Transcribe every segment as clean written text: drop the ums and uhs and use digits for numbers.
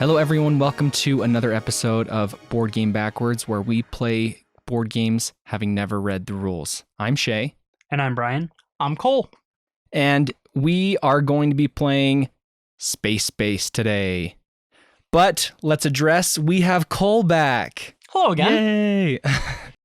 Hello, everyone. Welcome to another episode of Board Game Backwards, where we play board games having never read the rules. I'm Shay. And I'm Brian. I'm Cole. And we are going to be playing Space Base today. But let's address, we have Cole back. Hello again. Yay!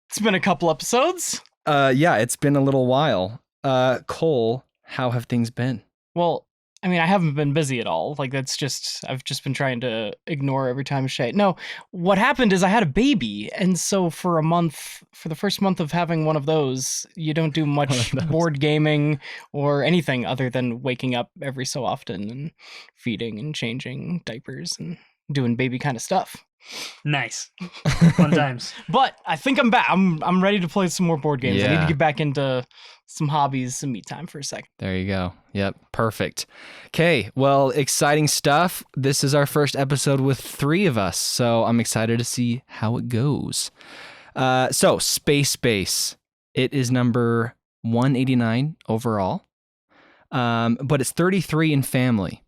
It's been a couple episodes. Yeah, it's been a little while. Cole, how have things been? Well, I mean, I haven't been busy at all. Like, I've just been trying to ignore every time Shay. No, what happened is I had a baby. And so for the first month of having one of those, you don't do much board gaming or anything other than waking up every so often and feeding and changing diapers and doing baby kind of stuff. Nice. Fun times. But I think I'm back. I'm ready to play some more board games. I need Yeah. to get back into some hobbies, some me time for a second. There you go. Yep, perfect. Okay, well, exciting stuff. This is our first episode with 3 of us, so I'm excited to see how it goes. So, Space Base. It is number 189 overall, but it's 33 in family.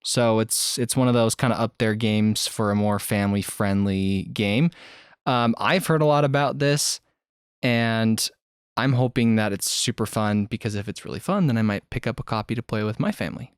So it's one of those kind of up there games for a more family-friendly game. I've heard a lot about this, and I'm hoping that it's super fun, because if it's really fun, then I might pick up a copy to play with my family.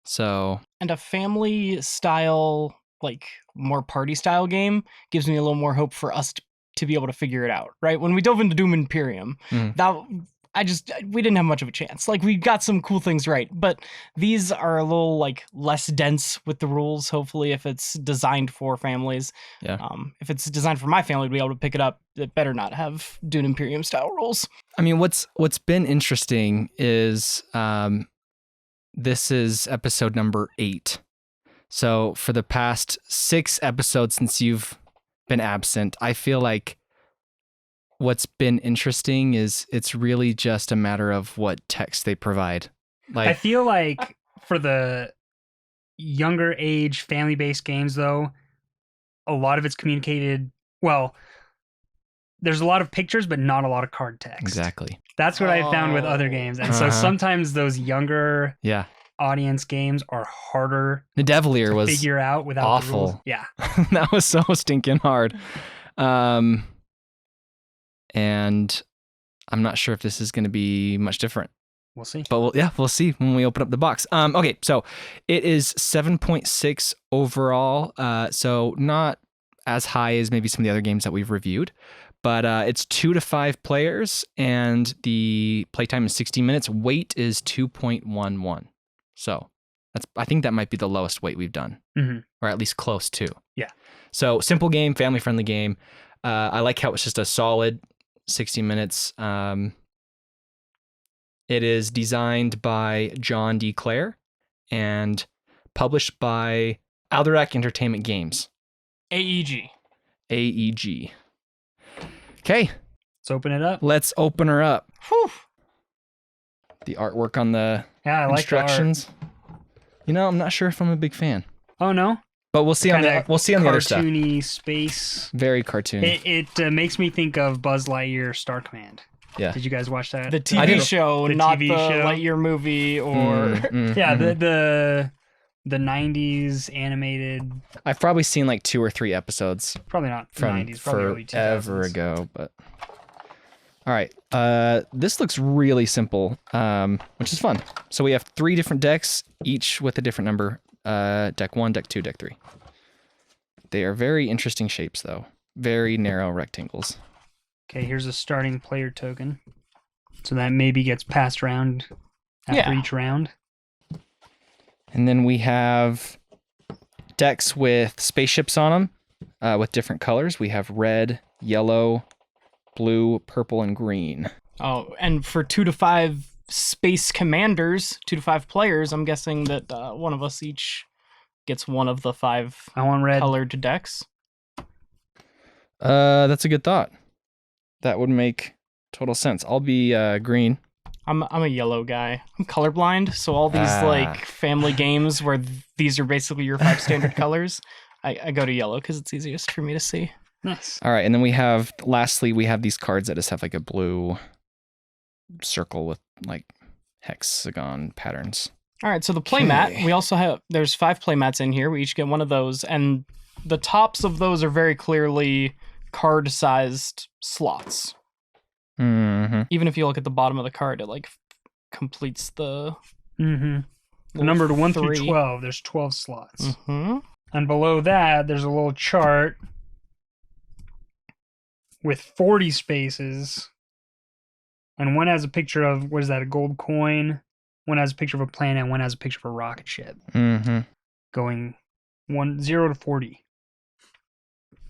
So, And a family style, like more party style game gives me a little more hope for us to be able to figure it out, right? When we dove into Doom Imperium, we didn't have much of a chance. Like, we got some cool things right, but these are a little like less dense with the rules. Hopefully, if it's designed for families, yeah. If it's designed for my family to be able to pick it up, it better not have Dune Imperium style rules. I mean, what's been interesting is this is episode number 8. So for the past 6 episodes since you've been absent, I feel like what's been interesting is it's really just a matter of what text they provide. I Like, feel like for the younger age family-based games, though, a lot of it's communicated, well, there's a lot of pictures, but not a lot of card text. exactly. That's what I found with other Oh. games. And so Uh-huh. sometimes those younger Yeah. audience games are harder Nidavellir to was figure out without the rules. awful. Yeah. that was so stinking hard. And I'm not sure if this is going to be much different. We'll see. But we'll see when we open up the box. Okay, so it is 7.6 overall. So not as high as maybe some of the other games that we've reviewed, but it's 2 to 5 players, and the playtime is 60 minutes. Weight is 2.11. So I think that might be the lowest weight we've done, or at least close to. Yeah. So simple game, family friendly game. I like how it's just a solid 60 minutes. It is designed by John D. Clare and published by Alderac Entertainment Games. AEG. AEG. Okay, Let's open it up. let's open her up. Whew. The artwork on the Yeah, I like the art. instructions. You know, I'm not sure if I'm a big fan, Oh, no? but we'll see on the other stuff. Cartoony space. Very cartoony. It makes me think of Buzz Lightyear Star Command. Yeah. Did you guys watch that? The I TV didn't- show, the not TV the show. Lightyear movie or... Yeah, mhm. the 90s animated, I've probably seen like 2 or 3 episodes probably not from 90s, probably early 2000s. forever ago, but all right. This looks really simple, which is fun. So we have 3 different decks, each with a different number. Deck 1, deck 2, deck 3. They are very interesting shapes, though. Very narrow rectangles. Okay, here's a starting player token. So that maybe gets passed around after Yeah. each round. And then we have decks with spaceships on them, with different colors. We have red, yellow, blue, purple, and green. Oh, and for 2 to 5 space commanders, 2 to 5 players, I'm guessing that one of us each gets one of the 5 I want red. colored decks. That's a good thought. That would make total sense. I'll be green. I'm a yellow guy. I'm colorblind, so all these like family games where these are basically your 5 standard colors, I go to yellow because it's easiest for me to see. Nice. All right, and then lastly, we have these cards that just have like a blue circle with like hexagon patterns. All right, so the playmat, Okay. we also have, there's 5 playmats in here. We each get one of those, and the tops of those are very clearly card-sized slots. Mm-hmm. Even if you look at the bottom of the card, it like completes the Mm-hmm. little Numbered 1 through 3. 12. There's 12 slots. Mm-hmm. And below that, there's a little chart with 40 spaces. And one has a picture of, what is that, a gold coin? One has a picture of a planet, and one has a picture of a rocket ship Mm-hmm. going 0 to 40.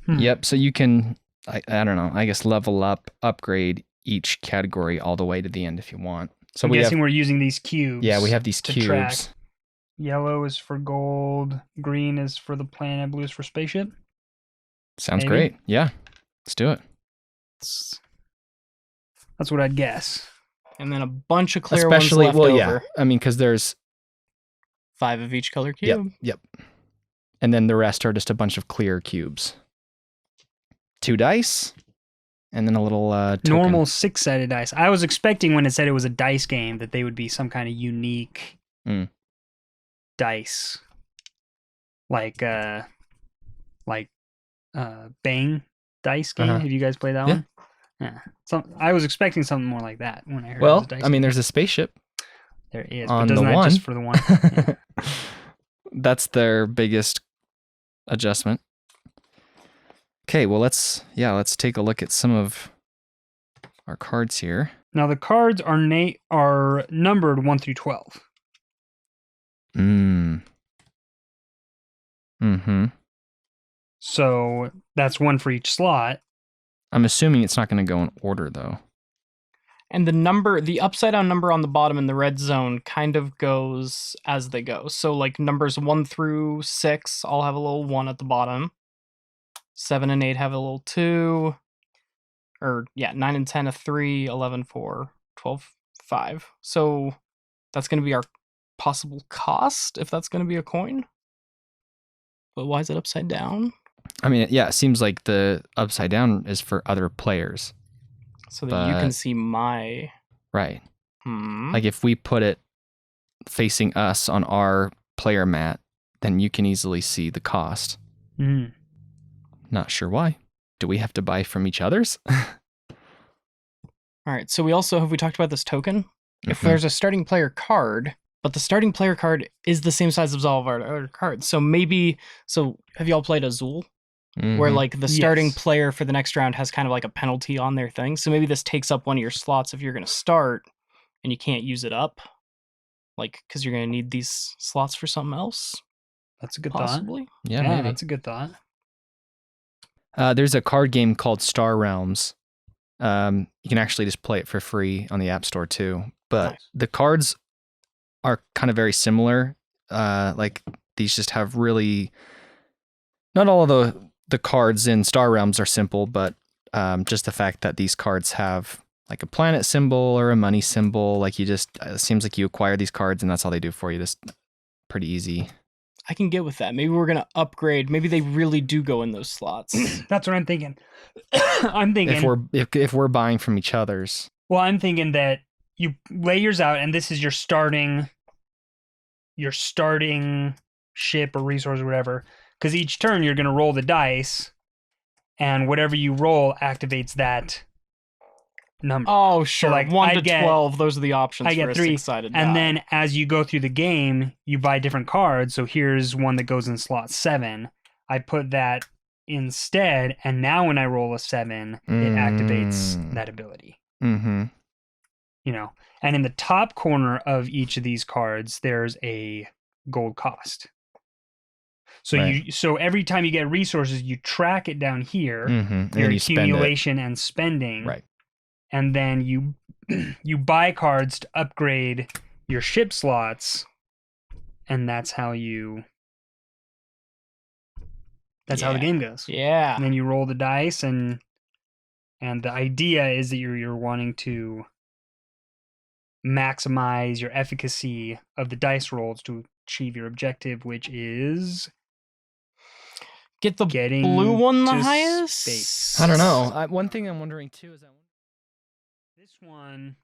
Yep. So you can, I don't know, I guess level up, upgrade each category all the way to the end if you want. So I'm we guessing have, we're using these cubes. yeah, we have these to cubes. track. Yellow is for gold. Green is for the planet. Blue is for spaceship. Sounds Maybe. great. Yeah. Let's do it. That's what I'd guess. And then a bunch of clear Especially, ones left well, over. yeah. I mean, because there's, 5 of each color cube. yep. And then the rest are just a bunch of clear cubes. 2 dice, and then a little token. Normal 6-sided dice. I was expecting when it said it was a dice game that they would be some kind of unique dice, like Bang dice game. Uh-huh. Have you guys played that Yeah. one? Yeah. I was expecting something more like that when I heard. It Well, was a dice I mean, game. there's a spaceship. There is, on but doesn't the that one. just for the one? Yeah. That's their biggest adjustment. Okay, well let's take a look at some of our cards here. Now the cards are numbered 1 through 12. Mm-hmm. So that's one for each slot. I'm assuming it's not going to go in order though. And the upside down number on the bottom in the red zone kind of goes as they go. So like numbers 1 through 6 all have a little 1 at the bottom. 7 and 8 have a little 2. Or yeah, 9 and 10 a 3, 11 4, 12 5. So that's going to be our possible cost if that's going to be a coin. But why is it upside down? I mean, yeah, it seems like the upside down is for other players. So that you can But- see my Right. Hmm. Like if we put it facing us on our player mat, then you can easily see the cost. Mm. Not sure why. Do we have to buy from each other's? All right. So we talked about this token? If Mhm. there's a starting player card, but the starting player card is the same size as all of our other cards. So have y'all played Azul? Where Mhm. like the starting Yes. player for the next round has kind of like a penalty on their thing. So maybe this takes up one of your slots if you're going to start and you can't use it up. Like, because you're going to need these slots for something else, That's a good possibly. Yeah, thought. Yeah, maybe. that's a good thought. There's a card game called Star Realms. You can actually just play it for free on the App Store too. But Nice. the cards are kind of very similar. Like these just have really not all of the cards in Star Realms are simple, but just the fact that these cards have like a planet symbol or a money symbol, like it seems like you acquire these cards and that's all they do for you. Just pretty easy. I can get with that. Maybe we're going to upgrade. Maybe they really do go in those slots. That's what I'm thinking. I'm thinking. If we're buying from each other's. Well, I'm thinking that you lay yours out, and this is your starting ship or resource or whatever. Because each turn you're going to roll the dice, and whatever you roll activates that number. Oh, sure. like, 1 to I'd get- 12, those are the options I for get a 3, six-sided and die. then as you go through the game, you buy different cards. So here's one that goes in slot 7. I put that instead, and now when I roll a 7, it activates Mm. that ability. Mm-hmm. You know, and in the top corner of each of these cards, there's a gold cost. So Right. so every time you get resources, you track it down here, Mm-hmm. And your then you spend it. accumulation and spending, Right. and then you you buy cards to upgrade your ship slots, and that's how the Yeah. game goes. Yeah. And then you roll the dice, and the idea is that you're wanting to maximize your efficacy of the dice rolls to achieve your objective, which is Get the getting blue one the to highest? space. I don't know. One thing I'm wondering too is that This one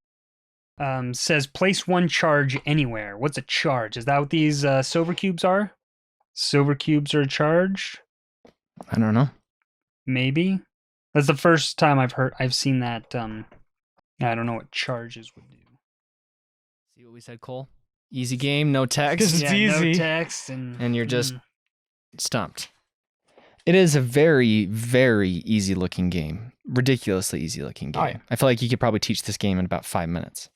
Says place one charge anywhere. What's a charge? Is that what these silver cubes are? Silver cubes are a charge? I don't know. Maybe. That's the first time I've seen that. I don't know what charges would do. See what we said, Cole? Easy game, no text, 'Cause it's easy. No text and you're just stumped. It is a very, very easy looking game. Ridiculously easy looking game. Oh, yeah. I feel like you could probably teach this game in about 5 minutes.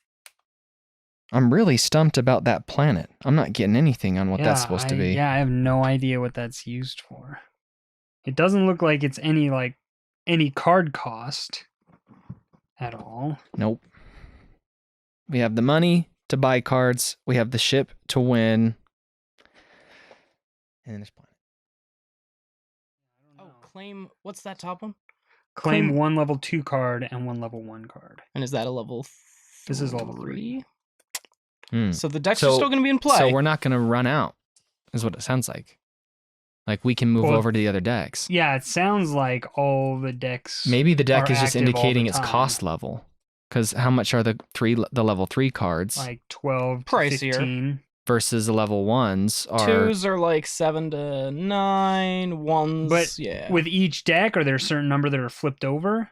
I'm really stumped about that planet. I'm not getting anything on what that's supposed to be. Yeah, I have no idea what that's used for. It doesn't look like it's any card cost at all. Nope. We have the money to buy cards. We have the ship to win. And then there's planet. Oh, claim. What's that top one? Claim one level 2 card and one level 1 card. And is that a level? This is level 3. So the decks So- are still going to be in play. So we're not going to run out, is what it sounds like. Like we can move Well, over to the other decks. Yeah, it sounds like all the decks. Maybe the deck are is just active all the indicating its time. cost level. Because how much are the level 3 cards Like 12 to Pricier. 15. versus the level 1s are... Twos are like 7 to 9. Ones, But yeah. With each deck, are there a certain number that are flipped over?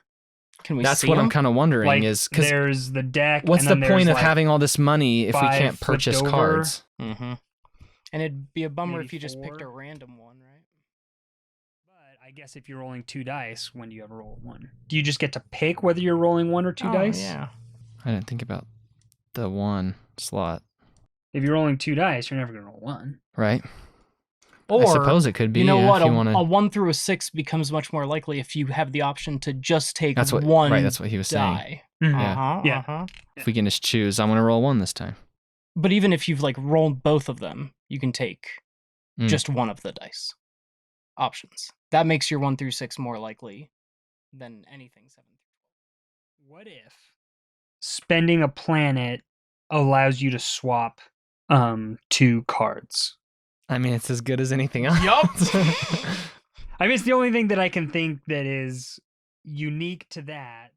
Can we That's see what I'm them? kind of wondering Like is... Because there's the deck. what's and the then point there's, of like, having all this money if we 5 can't flipped purchase over? cards? Mm-hmm. And it'd be a bummer Maybe if you just picked a 4? random one, right? But I guess if you're rolling 2 dice, when do you ever roll 1? Do you just get to pick whether you're rolling 1 or 2 Oh, dice? Yeah. I didn't think about the 1 slot, If you're rolling 2 dice, you're never gonna roll 1. right? Or I suppose it could be. you know yeah, what? If you A wanna... 1 through a 6 becomes much more likely if you have the option to just take That's what, one right, that's what he was saying. die. Mhm. Uh-huh, Yeah. uh-huh. If we can just choose, I'm going to roll 1 this time. But even if you've like rolled both of them, you can take Mm. just one of the dice options. That makes your 1 through 6 more likely than anything 7 through What if spending a planet allows you to swap 2 cards? I mean, it's as good as anything else. Yup. I mean, it's the only thing that I can think that is unique to that.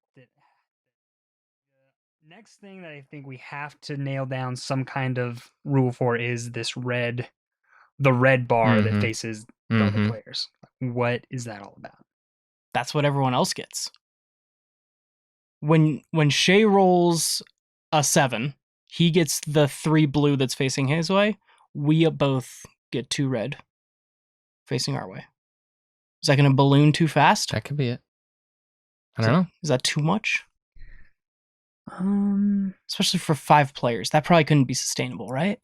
Next thing that I think we have to nail down some kind of rule for is the red bar that Mhm. faces the other Mhm. players. What is that all about? That's what everyone else gets. When Shay rolls a 7, he gets the 3 blue that's facing his way. We both get 2 red facing our way. Is that going to balloon too fast? That could be it. I don't know. Is that too much? Especially for 5 players. That probably couldn't be sustainable, right?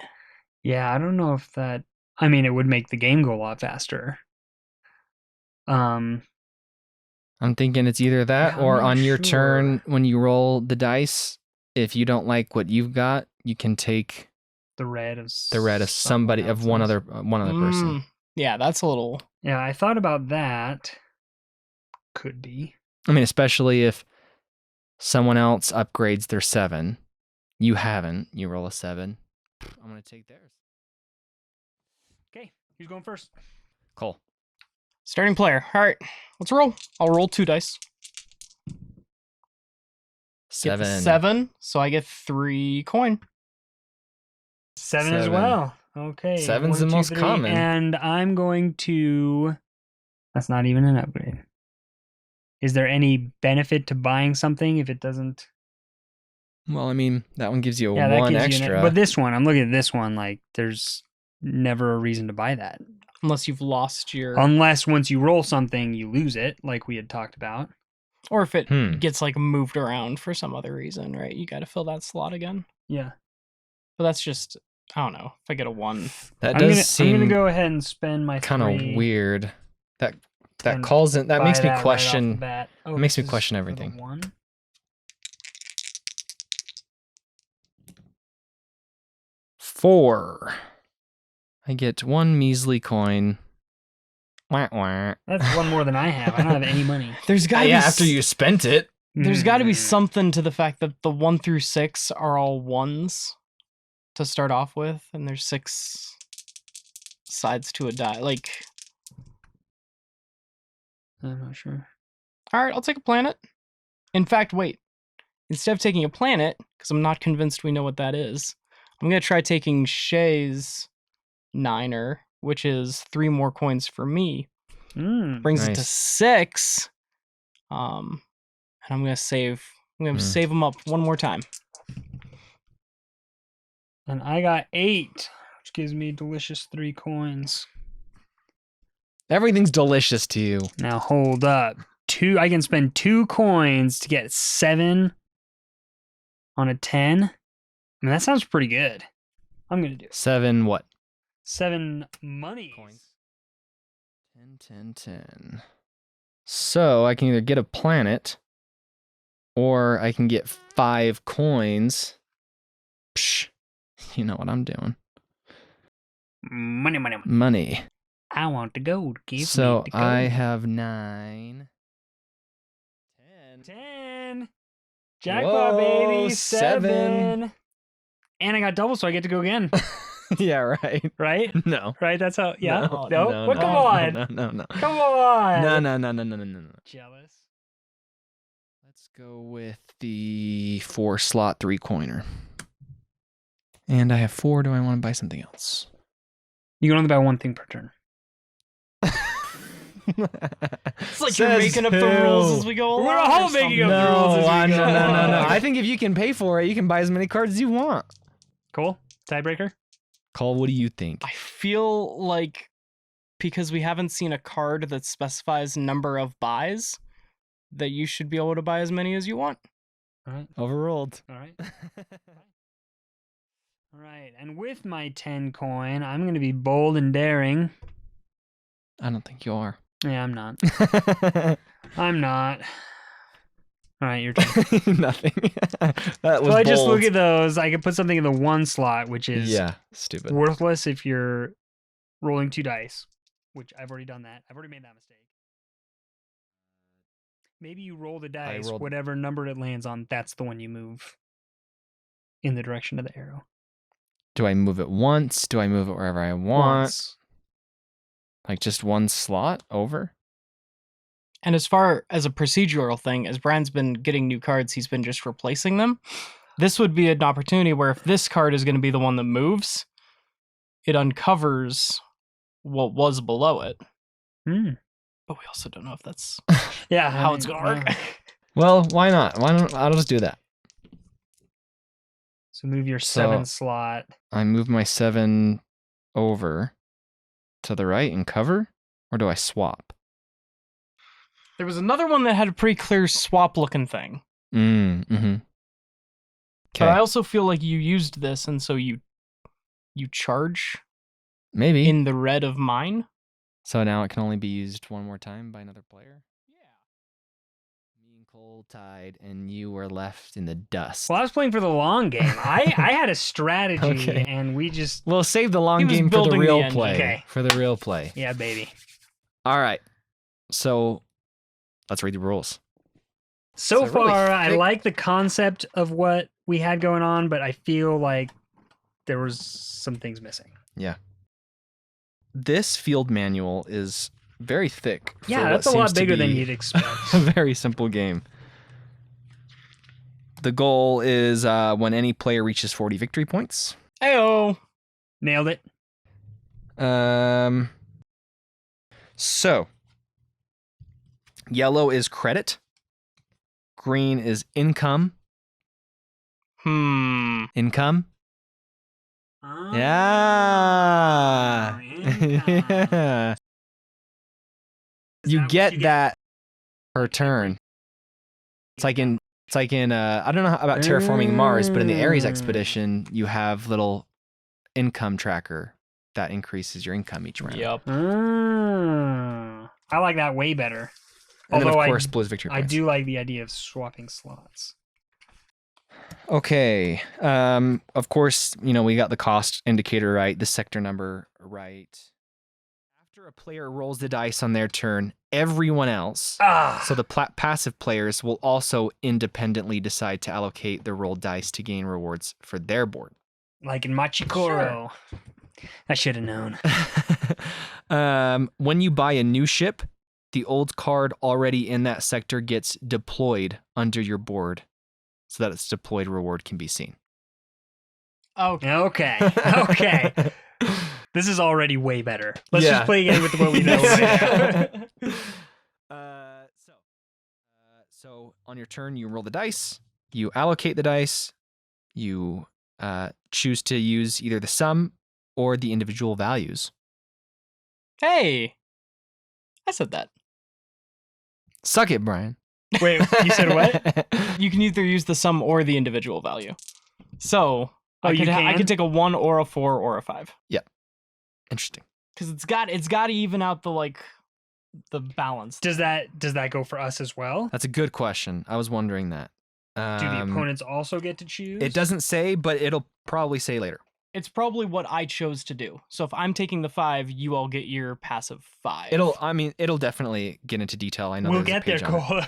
Yeah, I don't know if that. I mean, it would make the game go a lot faster. I'm thinking it's either that Yeah, I'm or not on your sure. turn when you roll the dice, if you don't like what you've got, you can take the red of somebody of one other person. Yeah, that's a little. Yeah, I thought about that. Could be. I mean, especially if someone else upgrades their 7, you haven't. You roll a 7. I'm gonna take theirs. Okay, who's going first? Cole. Starting player. All right, let's roll. I'll roll 2 dice. Get the 7. 7, so I get 3 coin. 7 as 7. well. Okay. 7's the 1, 2, most 3, common. And I'm going to. That's not even an upgrade. Is there any benefit to buying something if it doesn't? Well, I mean, that one gives you Yeah, that one gives extra. you but this one, I'm looking at this one, like, there's never a reason to buy that. Unless you've lost your. Unless once you roll something, you lose it, like we had talked about. Or if it Hmm. gets like moved around for some other reason, right? You got to fill that slot again. Yeah. But that's just, I don't know. If I get a 1, That I'm does gonna seem go ahead and spend my kind of 3 weird. That and calls in. That buy makes me that right off the question. bat. Oh, it makes this me is question for the everything. 1. 4. I get 1 measly coin. Wah, wah. That's 1 more than I have. I don't have any money. there's got to be Yeah, after you spent it. There's got to be Mm. something to the fact that the 1 through 6 are all 1s to start off with, and there's 6 sides to a die. Like, I'm not sure. all right, I'll take a planet. In fact, wait. instead of taking a planet, because I'm not convinced we know what that is, I'm going to try taking Shay's Niner, which is 3 more coins for me. Brings it to Nice. 6. And I'm going to save. I'm going to save them up one more time. And I got 8, which gives me delicious 3 coins. Everything's delicious to you. Now hold up. I can spend 2 coins to get 7 on a 10. I mean, that sounds pretty good. I'm gonna do it. 7 what? 7 money. Coins. 10. So I can either get a planet, or I can get 5 coins. Psh, you know what I'm doing. Money. Money. I want the gold. Give So me the gold. I have 9. 10. Jackpot, Whoa, baby. 7. 7. And I got double, so I get to go again. Yeah, right. Right? No. Right? That's how. Yeah. No, No. What? Come no, on. No. Come on. No. Jealous. Let's go with the 4 slot 3 coiner. And I have 4. Do I want to buy something else? You can only buy one thing per turn. It's like you're making up the rules as we go along. We're all making up the rules as we go No. along. I think if you can pay for it, you can buy as many cards as you want. Cool. Tiebreaker. Cole, what do you think? I feel like because we haven't seen a card that specifies number of buys, that you should be able to buy as many as you want. All right. Overruled. All right. All right. And with my 10 coin, I'm going to be bold and daring. I don't think you are. Yeah, I'm not. I'm not. All right, your turn. Nothing. That was So I just look bold. at those. I could put something in the 1 slot, which is stupid. worthless if you're rolling 2 dice, which I've already done that. I've already made that mistake. Maybe you roll the dice, rolled- whatever number it lands on, that's the one you move in the direction of the arrow. Do I move it once? Do I move it wherever I want? Once. Like just 1 slot over? And as far as a procedural thing, as Brian's been getting new cards, he's been just replacing them. This would be an opportunity where if this card is going to be the one that moves, it uncovers what was below it. Hmm. But we also don't know if that's Yeah, how it's going to work. Well, why not? Why don't I'll just do that. So move your So- 7 slot. I move my 7 over to the right and cover, or do I swap? There was another one that had a pretty clear swap looking thing. Mm-hmm. But I Okay, also feel like you used this, and so you charge maybe. in the red of mine. So now it can only be used 1 more time by another player? Me and Cole tied, and you were left in the dust. Well, I was playing for the long game. I had a strategy, Okay. and we just... We'll save the long He was game for the building the real engine. play. Okay. For the real play. Yeah, baby. All right. So let's read the rules. So It's a really far, I thick- like the concept of what we had going on, but I feel like there was some things missing. This field manual is very thick. for Yeah, what that's a lot seems to bigger than be you'd expect. a very simple game. The goal is when any player reaches 40 victory points. Ayo. Nailed it. So yellow is credit. Green is income. Income. Yeah. Yeah. You get that per turn. It's like in I don't know about terraforming Mars, but in the Ares expedition, you have little income tracker that increases your income each round. Yep. I like that way better. And then Although of course blue's victory I points. do like the idea of swapping slots. Okay. Of course, we got the cost indicator right, the sector number right. After a player rolls the dice on their turn, everyone else, so the passive players, will also independently decide to allocate the rolled dice to gain rewards for their board. Like in Machikoro. I should have known. When you buy a new ship, the old card already in that sector gets deployed under your board so that its deployed reward can be seen. Okay. Okay. This is already way better. Let's Yeah. just play again with what we know right now. So on your turn, you roll the dice, you allocate the dice, you choose to use either the sum or the individual values. Hey, I said that. Suck it, Brian. Wait, you said what? You can either use the sum or the individual value. So Oh, I you I can? could take a 1 or a 4 or a 5 Interesting. because it's got to even out the balance. Does that go for us as well? That's a good question. I was wondering that. Do the opponents also get to choose? It doesn't say, but it'll probably say later. It's probably what I chose to do. So if I'm taking the 5, you all get your passive 5. It'll definitely get into detail. I know We'll there's a get there, page on it. Cole.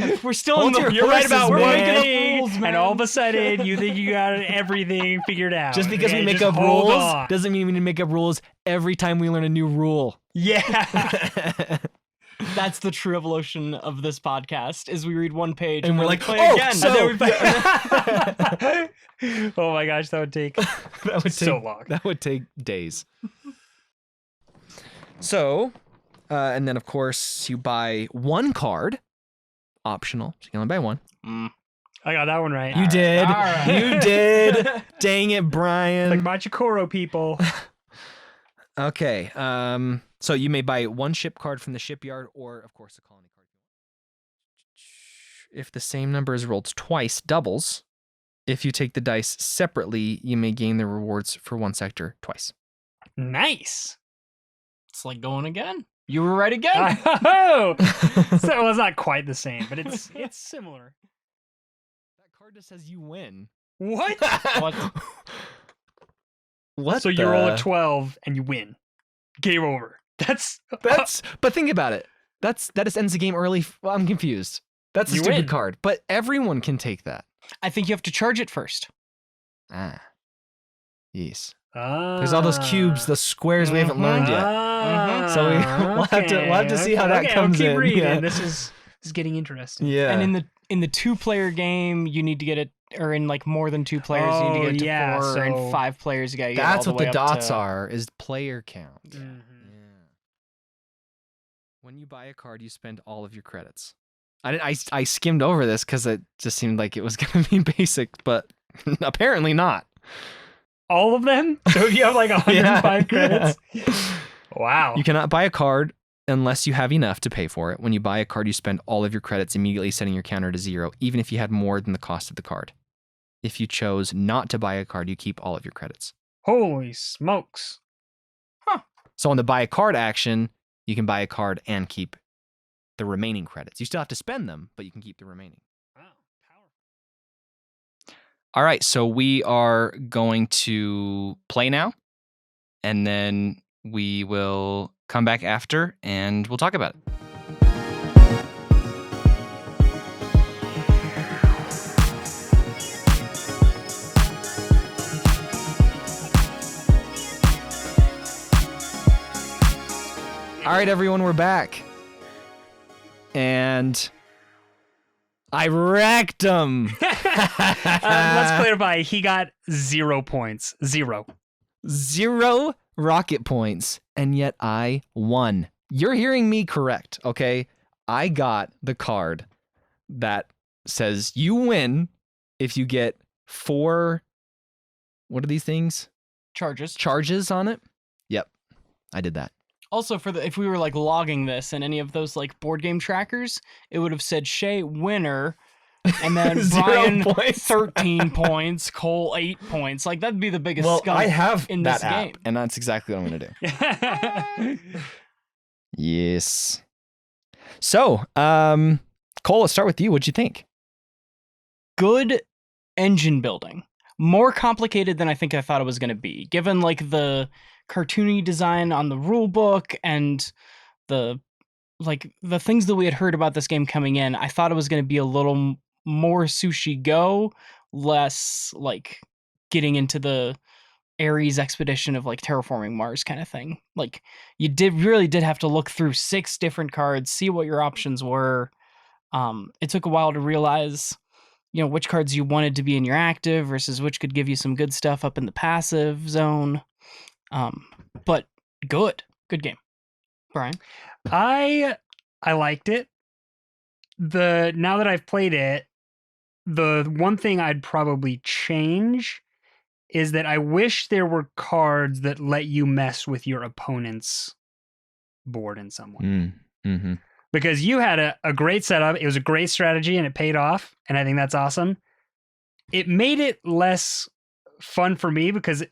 Okay. We're still in Hold the your You're right horses, about we're one making up thing, rules, man. and all of a sudden you think you got everything figured out. Just because okay? we make Just up hold rules on. doesn't mean we need to make up rules every time we learn a new rule. Yeah. That's the true evolution of this podcast. Is we read one page And and we're we're like, play "Oh, again." so- And then we play- Oh my gosh, that would take That would so take- long. That would take days. So, and then of course you buy one card, optional. So you can only buy one. Mm. I got that one right. You did. All right. You did. Dang it, Brian. Like Machikoro people. Okay. So you may buy one ship card from the shipyard, or of course a colony card. If the same number is rolled twice, doubles. If you take the dice separately, you may gain the rewards for one sector twice. Nice. It's like going again. You were right again. Oh, so, well, it's not quite the same, but it's similar. That card just says you win. What? What? What? So you roll a the- 12 and you win. Game over. That's But think about it. That just ends the game early. Well, I'm confused. That's a You stupid win. card, but everyone can take that. I think you have to charge it first. Ah. Yes. There's all those cubes, the squares we haven't Mhm. learned yet. Ah, So we'll have to see how that comes keep in. Reading. Yeah. This is getting interesting. Yeah. And in the 2-player game, you need to get it, or in like more than 2 players, you need to Oh, get it to yeah, 4, so- and 5 players, you gotta get That's all what the way up dots to- are, is player count. Mhm. Yeah. When you buy a card, you spend all of your credits. I skimmed over this because it just seemed like it was going to be basic, but apparently not. All of them? So if you have like 105 credits? Wow. You cannot buy a card unless you have enough to pay for it. When you buy a card, you spend all of your credits, immediately setting your counter to 0, even if you had more than the cost of the card. If you chose not to buy a card, you keep all of your credits. Holy smokes. So on the buy a card action, you can buy a card and keep the remaining credits. You still have to spend them, but you can keep the remaining. Wow. Powerful. All right, so we are going to play now, and then we will come back after, and we'll talk about it. All right, everyone, we're back. And I wrecked him. Let's clarify. He got 0 points. 0. 0 rocket points, and yet I won. You're hearing me correct, okay? I got the card that says you win if you get 4, what are these things? charges. Charges on it? Yep, I did that. Also, if we were like logging this in any of those like board game trackers, it would have said Shay winner, and then 0 Brian points. 13 points, Cole 8 points. Like that'd be the biggest skunk. have in this game. and that's exactly what I'm going to do. Yes. So, Cole, let's start with you. What'd you think? Good engine building. More complicated than I think I thought it was going to be, given like the cartoony design on the rule book and the things that we had heard about this game coming in. I thought it was going to be a little more Sushi Go, less like getting into the Ares expedition of like terraforming Mars kind of thing. Like you really did have to look through 6 different cards, see what your options were. It took a while to realize which cards you wanted to be in your active versus which could give you some good stuff up in the passive zone. But good game. Brian? I liked it. Now that I've played it, the one thing I'd probably change is that I wish there were cards that let you mess with your opponent's board in some way. Mm-hmm. Because you had a great setup. It was a great strategy and it paid off. And I think that's awesome. It made it less fun for me because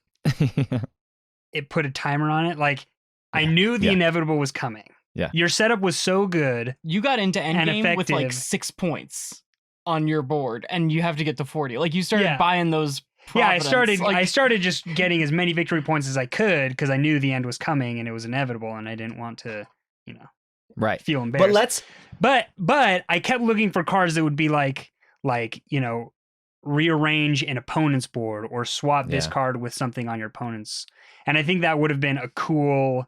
it put a timer on it. Like, I knew the inevitable was coming. Yeah. Your setup was so good. You got into endgame with like effective. 6 points on your board, and you have to get to 40. Like, you started Yeah. buying those. Yeah, I Providence. started just getting as many victory points as I could because I knew the end was coming and it was inevitable, and I didn't want to, Right. feel embarrassed. But let's But I kept looking for cards that would be like rearrange an opponent's board or swap this Yeah. card with something on your opponent's. And I think that would have been a cool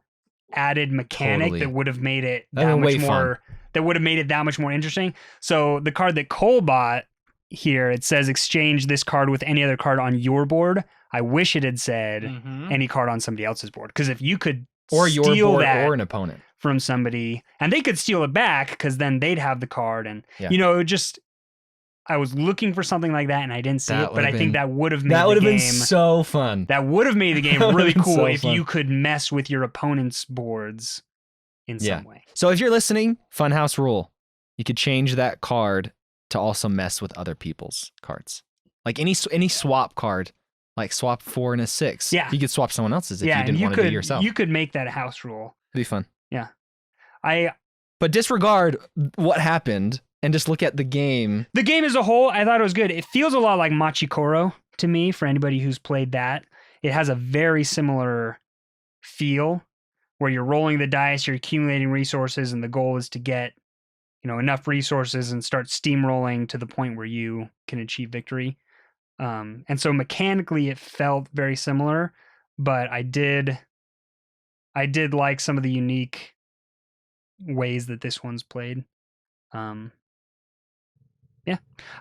added mechanic Totally. that would have made it That'd that been much way more that would have made it that much more interesting. So the card that Cole bought here, it says exchange this card with any other card on your board. I wish it had said Mhm. any card on somebody else's board, because if you could or your steal board that or an opponent. from somebody, and they could steal it back because then they'd have the card, and Yeah. it would just. I was looking for something like that and I didn't see That it, but I would've think been- that would have made That would the have game. been so fun. That would have made the game That would've really been cool so if fun. you could mess with your opponent's boards in some way. So if you're listening, Funhouse rule, you could change that card to also mess with other people's cards. Like any swap card, like swap 4 and a 6. Yeah. You could swap someone else's if Yeah, you and didn't you want to do could it yourself. you could make that a house rule. It'd be fun. But But disregard what happened and just look at the game. the game as a whole, I thought it was good. It feels a lot like Machikoro to me, for anybody who's played that. It has a very similar feel where you're rolling the dice, you're accumulating resources, and the goal is to get, enough resources and start steamrolling to the point where you can achieve victory. And so mechanically it felt very similar, but I did like some of the unique ways that this one's played. Yeah.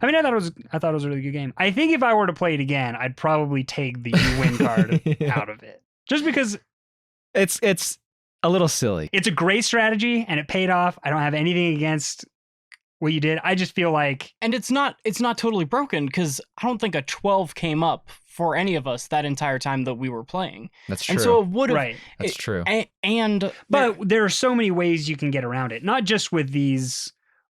I mean, I thought it was a really good game. I think if I were to play it again, I'd probably take the you win card out of it. Just because It's a little silly. it's a great strategy and it paid off. I don't have anything against what you did. I just feel like And it's not totally broken, because I don't think a 12 came up for any of us that entire time that we were playing. That's true. And so it would have. right. That's true. And But there are so many ways you can get around it. Not just with these,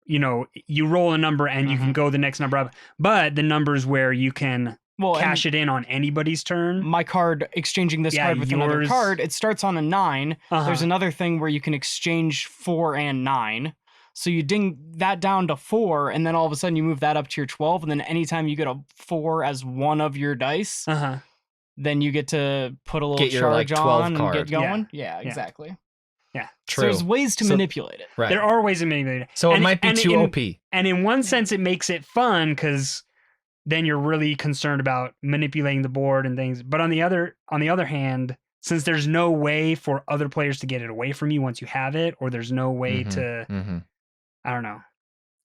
you roll a number and you can go the next number up, but the numbers where you can cash it in on anybody's turn. my card, exchanging this Yeah, card with another yours- card, it starts on a 9. Uh-huh. There's another thing where you can exchange 4 and 9. So you ding that down to 4, and then all of a sudden you move that up to your 12, and then anytime you get a 4 as one of your dice, Uh-huh. then you get to put a little Get your, like, charge 12 on card. and get going. Yeah, exactly. True. So there's ways to So- manipulate it. right. There are ways of manipulating it. So it And- might be and too in- OP. And in one sense, it makes it fun because then you're really concerned about manipulating the board and things. But on the other hand, since there's no way for other players to get it away from you once you have it, or there's no way Mhm, to, mhm. I don't know.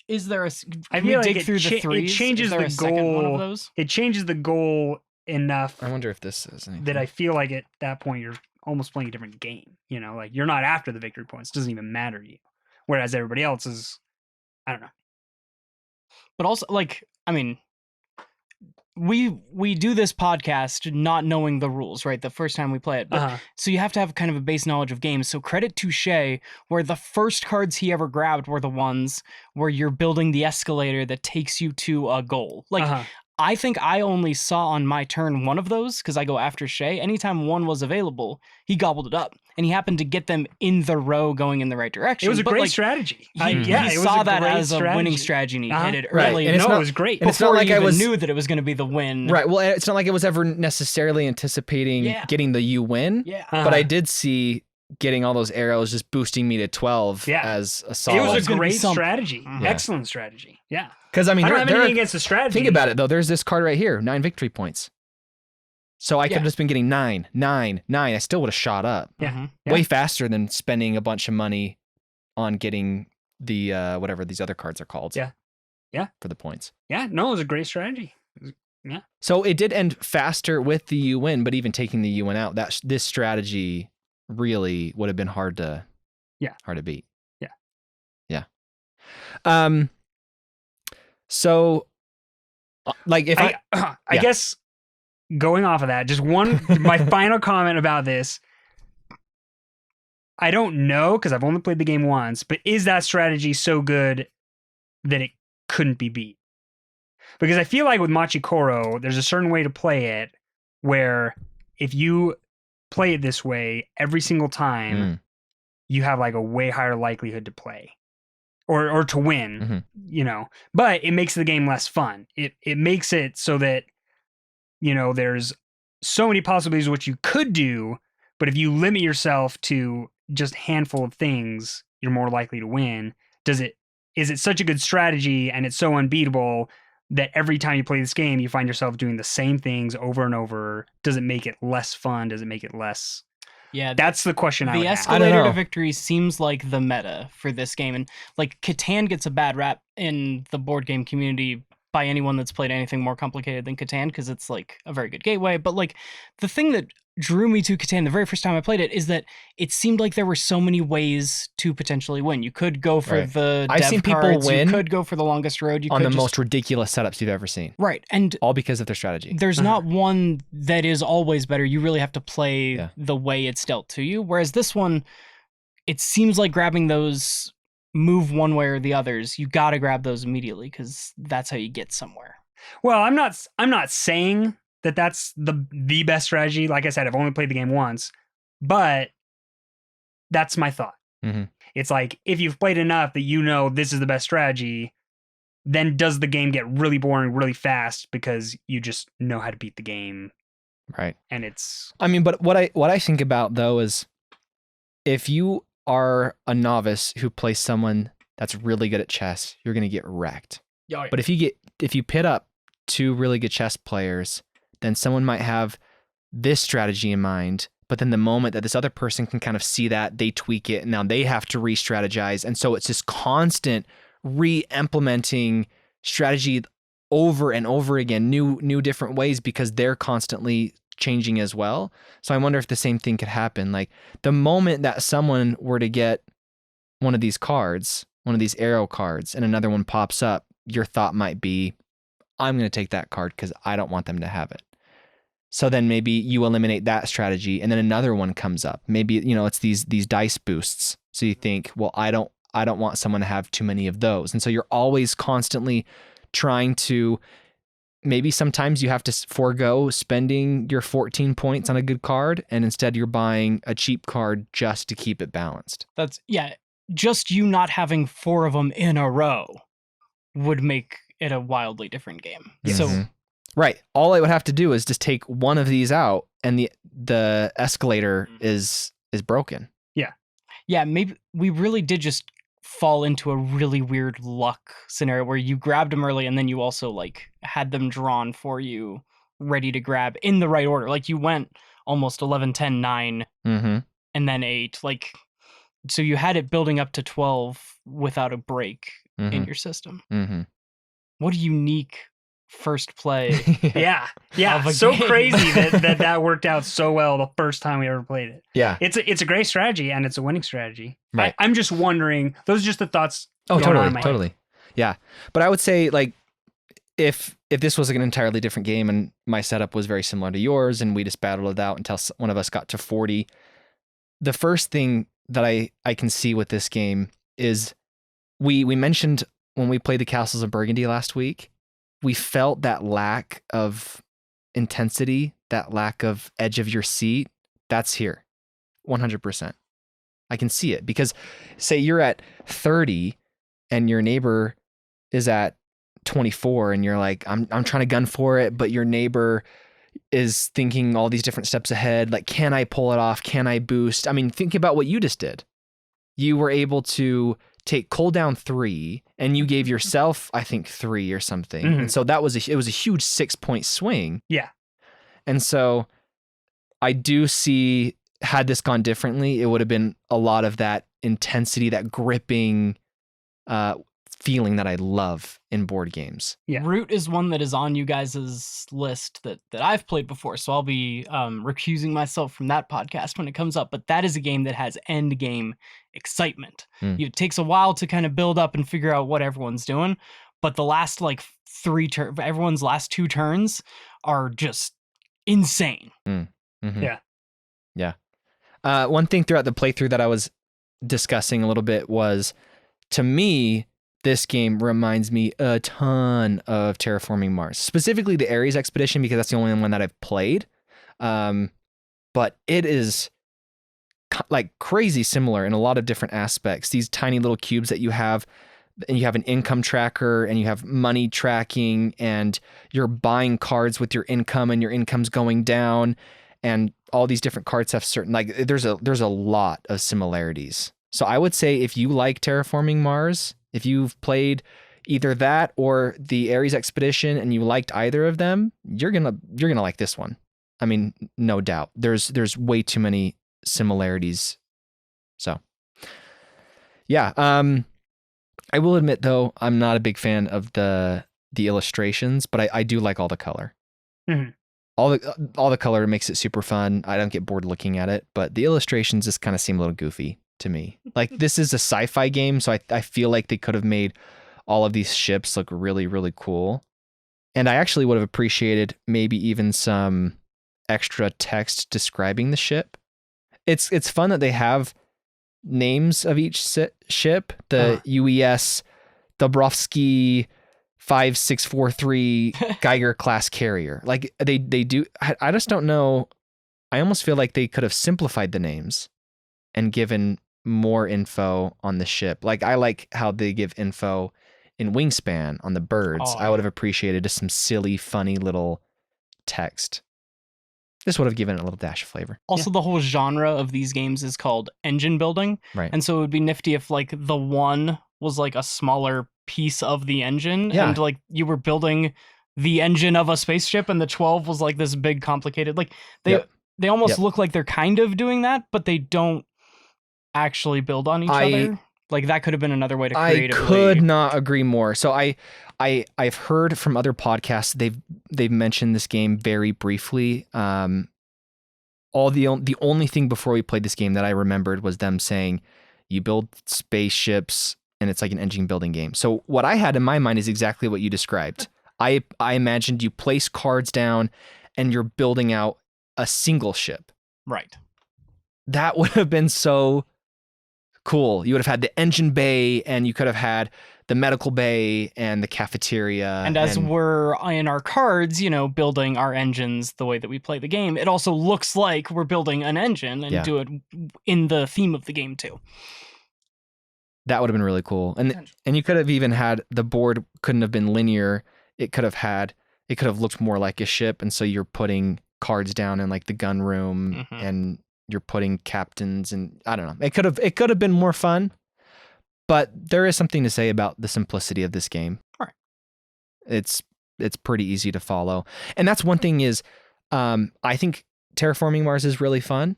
Is there a? I Can we feel like dig it through the it threes? changes Is there the a second one goal. of those? It changes the goal enough I wonder if this says anything. that I feel like at that point you're almost playing a different game. Like you're not after the victory points. It doesn't even matter to you. Whereas everybody else is, I don't know. But also, like, I mean, we do this podcast not knowing the rules, right? The first time we play it, but Uh-huh. so you have to have kind of a base knowledge of games. So credit to Shay, where the first cards he ever grabbed were the ones where you're building the escalator that takes you to a goal. Like, Uh-huh. I think I only saw on my turn one of those because I go after Shay. Anytime one was available, he gobbled it up, and he happened to get them in the row going in the right direction. It was a But, great like, strategy. He, Yeah, he it was saw a that great as a winning strategy, and he Uh-huh. hit it Right, early. and it's No, not- it was great. and it's not before like he I even was- knew that it was going to be the win. Right. Well, it's not like I was ever necessarily anticipating Yeah. getting the you win, Yeah. but I did see getting all those arrows just boosting me to 12 Yeah. as a It solid. was It's a gonna be great something. strategy. Mhm. Excellent strategy. Yeah. Because I mean, I don't there, have there anything are, against the strategy. think about it though. There's this card right here, 9 victory points. So I could Yeah. have just been getting 9, 9, 9. I still would have shot up Yeah. Mhm. Yeah. way faster than spending a bunch of money on getting the whatever these other cards are called. Yeah. Yeah. for the points. Yeah, no, it was a great strategy. So it did end faster with the U win, but even taking the U win out, this strategy really would have been hard to beat. Yeah. Yeah. So like if I guess going off of that, just my final comment about this. I don't know because I've only played the game once, but is that strategy so good that it couldn't be beat? Because I feel like with Machikoro, there's a certain way to play it where if you play it this way every single time, you have like a way higher likelihood to play or to win, but it makes the game less fun. It makes it so that, there's so many possibilities of what you could do, but if you limit yourself to just a handful of things, you're more likely to win. Is it such a good strategy and it's so unbeatable that every time you play this game, you find yourself doing the same things over and over? Does it make it less fun? Does it make it less? Yeah, that's the question I would have. The escalator to victory seems like the meta for this game. And like Catan gets a bad rap in the board game community by anyone that's played anything more complicated than Catan because it's like a very good gateway. But like the thing that drew me to Catan the very first time I played it is that it seemed like there were so many ways to potentially win. You could go for the I've dev seen people cards, win you could go for the longest road. You on could the most ridiculous setups you've ever seen. Right. And all because of their strategy. There's not one that is always better. You really have to play the way it's dealt to you. Whereas this one, it seems like grabbing those move one way or the others. You got to grab those immediately because that's how you get somewhere. Well, I'm not saying that that's the best strategy. Like I said, I've only played the game once, but that's my thought. Mm-hmm. It's like, if you've played enough that this is the best strategy, then does the game get really boring really fast because you just know how to beat the game? Right. And it's... I mean, but what I think about though is if you are a novice who plays someone that's really good at chess, you're going to get wrecked. Oh, yeah. But if you pit up two really good chess players, then someone might have this strategy in mind, but then the moment that this other person can kind of see that, they tweak it, and now they have to re-strategize. And so it's this constant re-implementing strategy over and over again, new different ways, because they're constantly changing as well. So I wonder if the same thing could happen. Like the moment that someone were to get one of these cards, one of these arrow cards, and another one pops up, your thought might be, I'm going to take that card because I don't want them to have it. So then maybe you eliminate that strategy and then another one comes up. Maybe, it's these dice boosts. So you think, well, I don't want someone to have too many of those. And so you're always constantly trying to, maybe sometimes you have to forego spending your 14 points on a good card and instead you're buying a cheap card just to keep it balanced. Just you not having 4 of them in a row would make it a wildly different game. Yes. So right. All I would have to do is just take one of these out and the escalator is broken. Yeah. Yeah, maybe we really did just fall into a really weird luck scenario where you grabbed them early and then you also like had them drawn for you ready to grab in the right order. Like you went almost 11, 10, 9 and then 8. Like so you had it building up to 12 without a break in your system. Mm-hmm. What a unique first play. Yeah. So game. crazy that worked out so well the first time we ever played it. Yeah. It's a great strategy and it's a winning strategy. Right. I'm just wondering, those are just the thoughts. Oh, going on in my head. totally. Yeah. But I would say like if this was like an entirely different game and my setup was very similar to yours and we just battled it out until one of us got to 40, the first thing that I can see with this game is we mentioned when we played the Castles of Burgundy last week, we felt that lack of intensity, that lack of edge of your seat. That's here, 100%. I can see it because say you're at 30 and your neighbor is at 24 and you're like, I'm trying to gun for it, but your neighbor is thinking all these different steps ahead. Like, can I pull it off? Can I boost? I mean, think about what you just did. You were able to take cooldown 3 and you gave yourself, I think 3 or something. Mm-hmm. And so it was a huge 6-point swing. Yeah. And so I do see, had this gone differently, it would have been a lot of that intensity, that gripping feeling that I love in board games. Yeah. Root is one that is on you guys' list that I've played before, so I'll be recusing myself from that podcast when it comes up. But that is a game that has end game excitement. It takes a while to kind of build up and figure out what everyone's doing, but the last like everyone's last 2 turns are just insane. Mm-hmm. Yeah. One thing throughout the playthrough that I was discussing a little bit was, to me, this game reminds me a ton of Terraforming Mars, specifically the Ares Expedition, because that's the only one that I've played. But it is like crazy similar in a lot of different aspects. These tiny little cubes that you have, and you have an income tracker, and you have money tracking, and you're buying cards with your income, and your income's going down, and all these different cards have certain, like, there's a lot of similarities. So I would say if you like Terraforming Mars, if you've played either that or the Ares Expedition and you liked either of them, you're gonna like this one. I mean, no doubt. There's way too many similarities. So yeah. I will admit though, I'm not a big fan of the illustrations, but I do like all the color. Mm-hmm. All the color makes it super fun. I don't get bored looking at it, but the illustrations just kind of seem a little goofy to me. Like, this is a sci-fi game, so I feel like they could have made all of these ships look really, really cool. And I actually would have appreciated maybe even some extra text describing the ship. It's fun that they have names of each ship. The UES Dobrovsky 5643 Geiger class carrier. Like, they do. I just don't know. I almost feel like they could have simplified the names and given more info on the ship. Like, I like how they give info in Wingspan on the birds. I would have appreciated just some silly, funny little text. This would have given it a little dash of flavor. Also, the whole genre of these games is called engine building. Right. And so it would be nifty if like the one was like a smaller piece of the engine, and like you were building the engine of a spaceship, and the 12 was like this big complicated, like they almost look like they're kind of doing that, but they don't actually build on each other. Like, that could have been another way to creatively. I could not agree more. So I've heard from other podcasts, they've mentioned this game very briefly. The only thing before we played this game that I remembered was them saying you build spaceships and it's like an engine building game. So what I had in my mind is exactly what you described. I imagined you place cards down and you're building out a single ship. Right. That would have been so cool. You would have had the engine bay, and you could have had the medical bay and the cafeteria. And as we're in our cards, building our engines the way that we play the game, it also looks like we're building an engine and do it in the theme of the game too. That would have been really cool. And you could have even had, the board couldn't have been linear. It could have looked more like a ship. And so you're putting cards down in like the gun room, and you're putting captains, and I don't know. It could have been more fun, but there is something to say about the simplicity of this game. All right. It's pretty easy to follow. And that's one thing is, I think Terraforming Mars is really fun,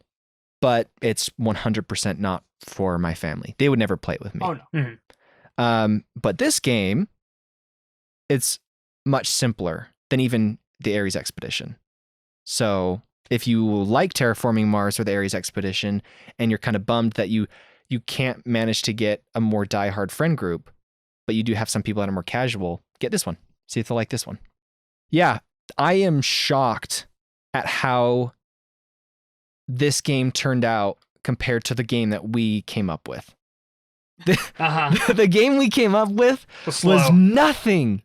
but it's 100% not for my family. They would never play it with me. Oh no. Mm-hmm. But this game, it's much simpler than even the Ares Expedition. So if you like Terraforming Mars or the Ares Expedition, and you're kind of bummed that you can't manage to get a more diehard friend group, but you do have some people that are more casual, get this one. See if they'll like this one. Yeah, I am shocked at how this game turned out compared to the game that we came up with. The game we came up with was nothing.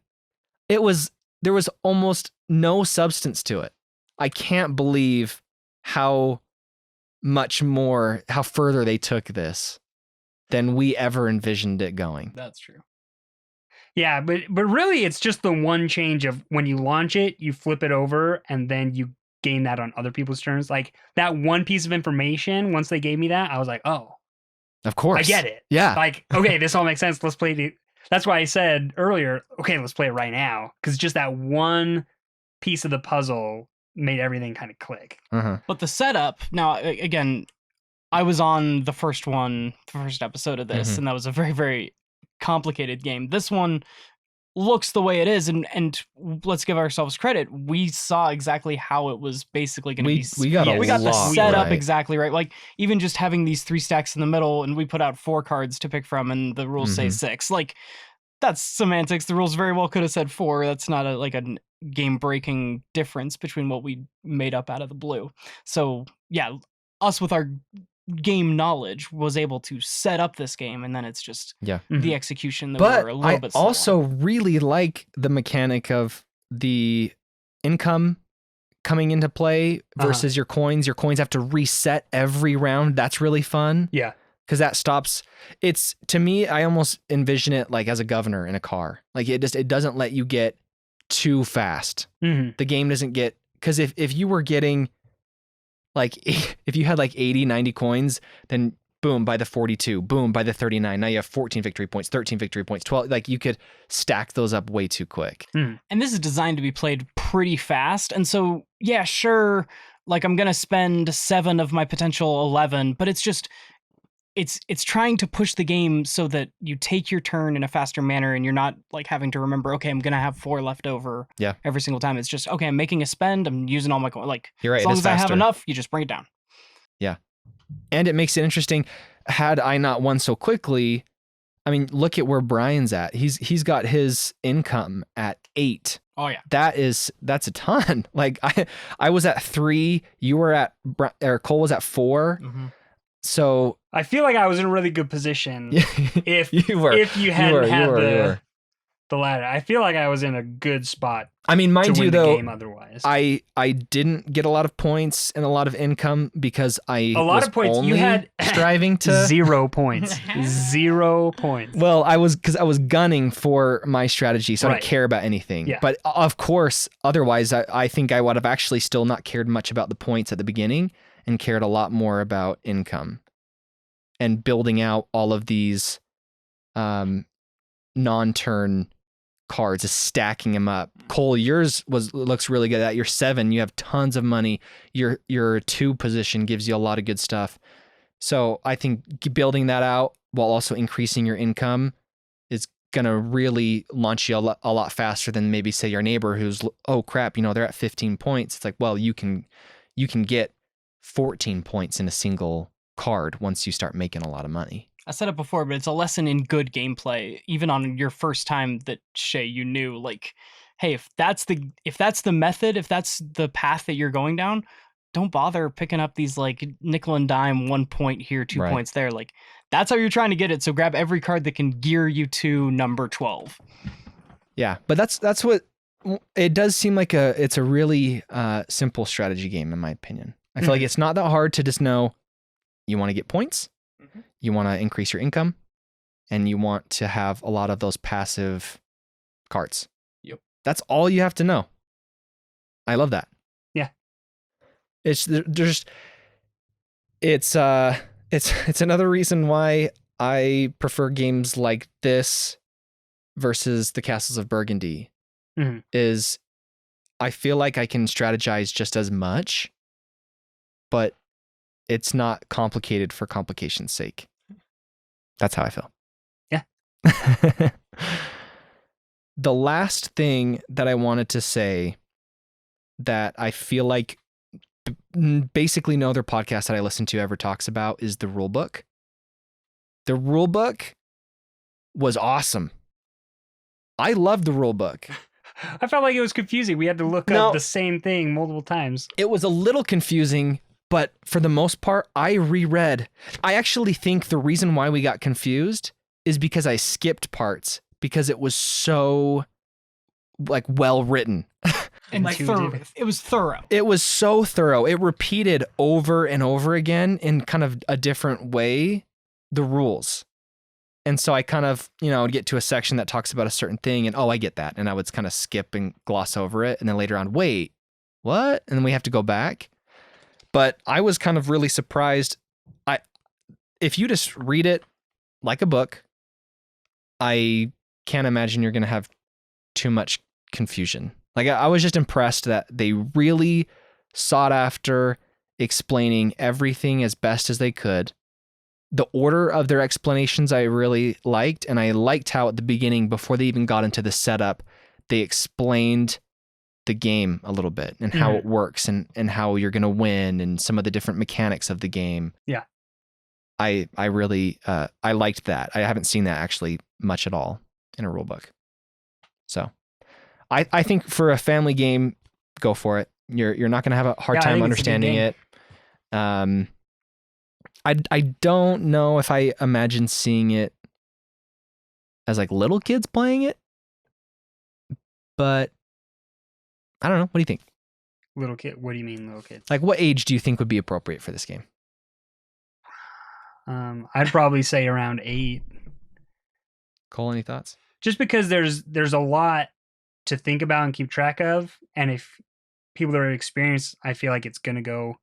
There was almost no substance to it. I can't believe how further they took this than we ever envisioned it going. That's true. Yeah, but really it's just the one change of when you launch it, you flip it over, and then you gain that on other people's turns. Like, that one piece of information, once they gave me that, I was like, oh, of course. I get it. Yeah. Like, okay, this all makes sense. Let's play the... That's why I said earlier, okay, let's play it right now. Because just that one piece of the puzzle made everything kind of click. But the setup, now, again, I was on the first episode of this, and that was a very, very complicated game. This one looks the way it is, and let's give ourselves credit. We saw exactly how it was basically going to be. We got we got the lot setup right. exactly right. Like even just having these 3 stacks in the middle, and we put out 4 cards to pick from, and the rules say 6. Like that's semantics. The rules very well could have said 4. That's not a game-breaking difference between what we made up out of the blue. So yeah, us with our game knowledge was able to set up this game, and then it's just the execution that But we're a little bit slow also on. really like the mechanic of the income coming into play versus your coins. Your coins have to reset every round. That's really fun. Yeah. Because that stops. It's, to me, I almost envision it like as a governor in a car. Like it doesn't let you get too fast. Mm-hmm. The game doesn't get, because if you were getting like, if you had like 80, 90 coins, then boom, by the 42, boom, by the 39, now you have 14 victory points, 13 victory points, 12, like you could stack those up way too quick. And this is designed to be played pretty fast. And so, yeah, sure, like I'm going to spend 7 of my potential 11, but it's just, it's trying to push the game so that you take your turn in a faster manner, and you're not like having to remember, okay, I'm going to have 4 left over every single time. It's just, okay, I'm making a spend, I'm using all my coins. Like, You're right, as long it is as I have faster. enough, you just bring it down. Yeah. And it makes it interesting. Had I not won so quickly, I mean, look at where Brian's at. He's got his income at 8. Oh yeah. That's a ton. Like I was at 3, you were at, or Cole was at 4. Mm-hmm. So I feel like I was in a really good position if you hadn't had the ladder. I feel like I was in a good spot. I mean, mind to you win though, the game otherwise. I didn't get a lot of points and a lot of income because I a lot was of points. You only had striving to 0 points. 0 points. Well, I was gunning for my strategy, so I Right. don't care about anything. Yeah. But of course, otherwise, I think I would have actually still not cared much about the points at the beginning and cared a lot more about income and building out all of these non-turn cards, just stacking them up. Cole, yours looks really good. At your 7, you have tons of money. Your 2 position gives you a lot of good stuff. So I think building that out while also increasing your income is gonna really launch you a lot faster than maybe say your neighbor who's, oh crap, they're at 15 points. It's like, well, you can get 14 points in a single card once you start making a lot of money. I said it before, but it's a lesson in good gameplay. Even on your first time that Shay, you knew, like, hey, if that's the method, if that's the path that you're going down, don't bother picking up these like nickel and dime 1 point here, 2 Right. points there. Like that's how you're trying to get it. So grab every card that can gear you to number 12. Yeah, but that's what it does seem like. It's a really simple strategy game in my opinion. I feel like it's not that hard to just know you want to get points, you want to increase your income, and you want to have a lot of those passive cards. Yep. That's all you have to know. I love that. Yeah. It's another reason why I prefer games like this versus the Castles of Burgundy. Is I feel like I can strategize just as much, but it's not complicated for complication's sake. That's how I feel. Yeah. The last thing that I wanted to say that I feel like basically no other podcast that I listen to ever talks about is the rule book. The rule book was awesome. I loved the rule book. I felt like it was confusing. We had to look up the same thing multiple times. It was a little confusing, but for the most part, I reread. I actually think the reason why we got confused is because I skipped parts because it was so like well written. And like it was thorough. It was so thorough. It repeated over and over again in kind of a different way the rules. And so I kind of, would get to a section that talks about a certain thing and, oh, I get that. And I would kind of skip and gloss over it. And then later on, wait, what? And then we have to go back. But I was kind of really surprised. If you just read it like a book, I can't imagine you're going to have too much confusion. Like I was just impressed that they really sought after explaining everything as best as they could the order of their explanations I really liked, and I liked how at the beginning, before they even got into the setup, they explained the game a little bit and how it works and how you're going to win and some of the different mechanics of the game. Yeah. I really I liked that. I haven't seen that actually much at all in a rule book. So I think for a family game, go for it. You're not going to have a hard time understanding it. I don't know if I imagine seeing it as like little kids playing it, but I don't know. What do you think? Little kid? What do you mean little kids? Like what age do you think would be appropriate for this game? I'd probably say around 8. Cole, any thoughts? Just because there's a lot to think about and keep track of, and if people that are experienced, I feel like it's gonna go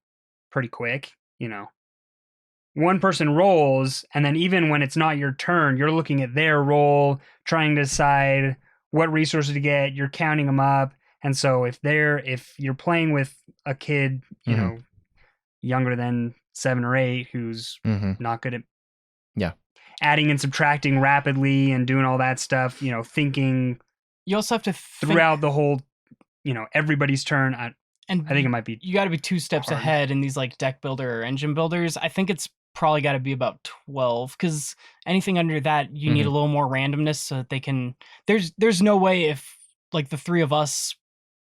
pretty quick. One person rolls, and then even when it's not your turn, you're looking at their roll, trying to decide what resources to get. You're counting them up, and so if you're playing with a kid, younger than 7 or 8, who's not good at adding and subtracting rapidly and doing all that stuff, thinking. You also have to throughout the whole, everybody's turn. I think it might be. You got to be 2 steps hard. ahead in these like deck builder or engine builders. I think it's probably got to be about 12, because anything under that, you need a little more randomness so that they can. There's no way if like the 3 of us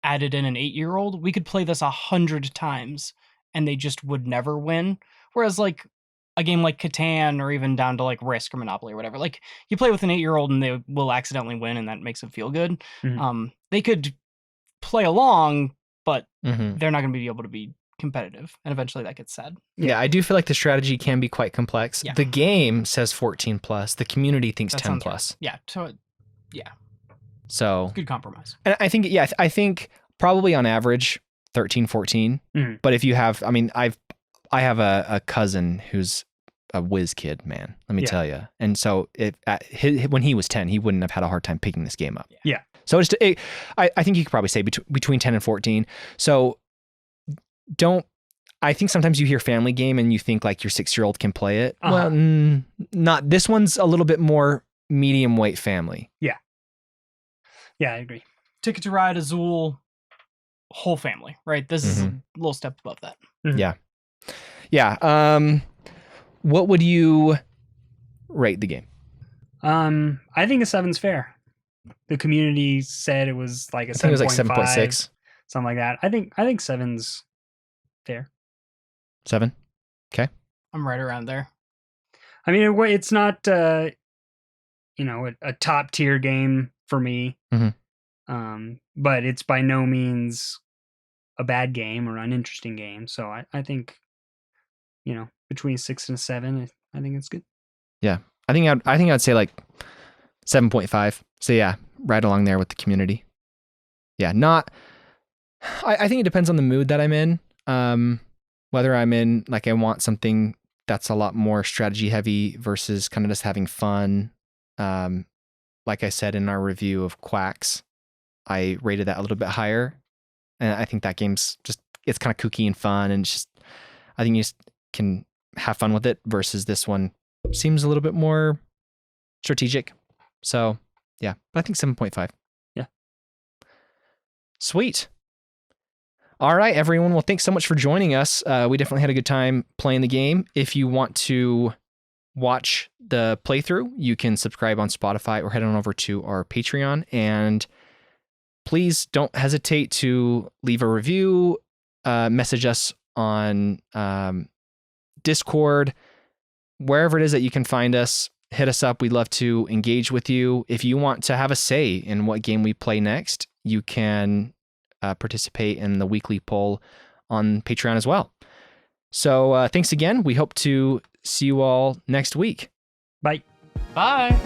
added in an 8-year-old, we could play this 100 times and they just would never win. Whereas like a game like Catan or even down to like Risk or Monopoly or whatever, like you play with an 8-year-old and they will accidentally win and that makes them feel good. They could play along, but they're not going to be able to be competitive, and eventually that gets sad. Yeah, I do feel like the strategy can be quite complex. Yeah. The game says 14 plus. The community thinks 10 plus. Right. Yeah. So So good compromise. And I think probably on average 13, 14. But if you have, I have a cousin who's a whiz kid, man. Let me tell you. And so when he was 10, he wouldn't have had a hard time picking this game up. Yeah. So I think you could probably say between 10 and 14. So I think sometimes you hear family game and you think like your 6-year-old can play it. Well, not this one's a little bit more medium weight family. Yeah. Yeah, I agree. Ticket to Ride, Azul, whole family, right? This is a little step above that. Yeah. Yeah. What would you rate the game? I think a 7's fair. The community said it was like a 7.5. I think it was like 7.6. Something like that. I think 7's fair. 7? Okay. I'm right around there. I mean, it's not, a top tier game for me. But it's by no means a bad game or uninteresting game. So I think, between 6 and 7, I think it's good. Yeah. I think I'd say like 7.5. So yeah, right along there with the community. Yeah. I think it depends on the mood that I'm in. Whether I'm in, like, I want something that's a lot more strategy heavy versus kind of just having fun. Like I said in our review of Quacks, I rated that a little bit higher. And I think that game's it's kind of kooky and fun. And I think you just can have fun with it versus this one seems a little bit more strategic. So yeah, but I think 7.5. Yeah. Sweet. All right, everyone. Well, thanks so much for joining us. We definitely had a good time playing the game. If you want to watch the playthrough, you can subscribe on Spotify or head on over to our Patreon. And please don't hesitate to leave a review, message us on Discord, wherever it is that you can find us. Hit us up. We'd love to engage with you. If you want to have a say in what game we play next, you can participate in the weekly poll on Patreon as well. So thanks again. We hope to see you all next week. Bye. Bye.